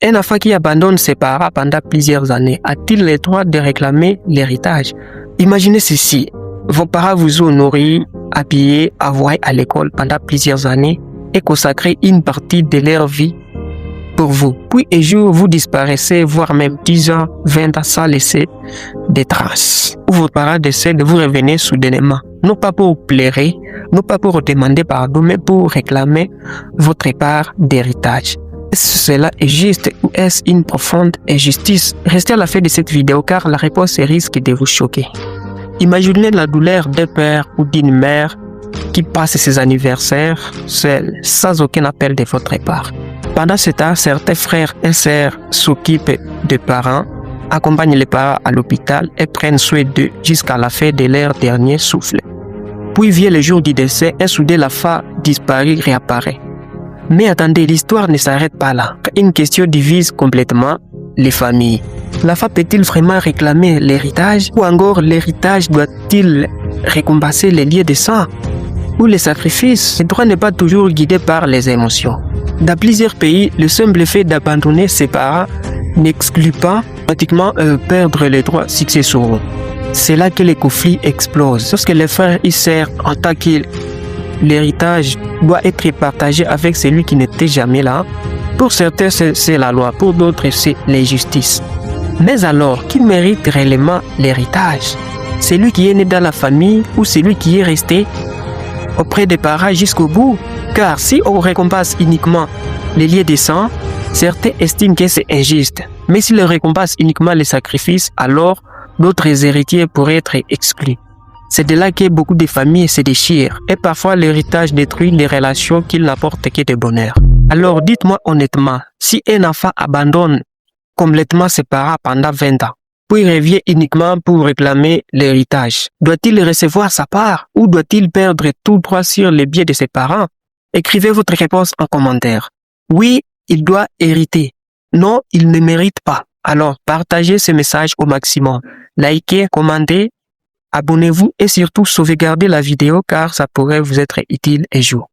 Un enfant qui abandonne ses parents pendant plusieurs années a-t-il le droit de réclamer l'héritage? Imaginez ceci, vos parents vous ont nourri, habillé, envoyé à l'école pendant plusieurs années et consacré une partie de leur vie pour vous. Puis un jour, vous disparaissez, voire même 10 ans, 20 ans sans laisser des traces. Ou vos parents décèdent, vous revenez soudainement. Non pas pour pleurer, non pas pour demander pardon, mais pour réclamer votre part d'héritage. Est-ce que cela est juste ou est-ce une profonde injustice? Restez à la fin de cette vidéo car la réponse risque de vous choquer. Imaginez la douleur d'un père ou d'une mère qui passe ses anniversaires seul, sans aucun appel de votre part. Pendant ce temps, certains frères et sœurs s'occupent des parents, accompagnent les parents à l'hôpital et prennent soin d'eux jusqu'à la fin de leur dernier souffle. Puis vient le jour du décès et soudain la femme disparue réapparaît. Mais attendez, l'histoire ne s'arrête pas là. Une question divise complètement les familles. La femme peut-il vraiment réclamer l'héritage? Ou encore l'héritage doit-il récompenser les liens de sang? Ou les sacrifices? Le droit n'est pas toujours guidé par les émotions. Dans plusieurs pays, le simple fait d'abandonner ses parents n'exclut pas pratiquement perdre les droits successoraux. C'est là que les conflits explosent. Lorsque les frères et sœurs entendent que l'héritage doit être partagé avec celui qui n'était jamais là. Pour certains, c'est la loi, pour d'autres, c'est l'injustice. Mais alors, qui mérite réellement l'héritage? Celui qui est né dans la famille ou celui qui est resté auprès des parents jusqu'au bout? Car si on récompense uniquement les liens de sang, certains estiment que c'est injuste. Mais si on récompense uniquement les sacrifices, alors d'autres héritiers pourraient être exclus. C'est de là que beaucoup de familles se déchirent et parfois l'héritage détruit les relations qu'il n'apporte que de bonheur. Alors dites-moi honnêtement, si un enfant abandonne complètement ses parents pendant 20 ans, puis revient uniquement pour réclamer l'héritage, doit-il recevoir sa part ou doit-il perdre tout droit sur les biens de ses parents? Écrivez votre réponse en commentaire. Oui, il doit hériter. Non, il ne mérite pas. Alors partagez ce message au maximum. Likez, commentez. Abonnez-vous et surtout sauvegardez la vidéo car ça pourrait vous être utile un jour.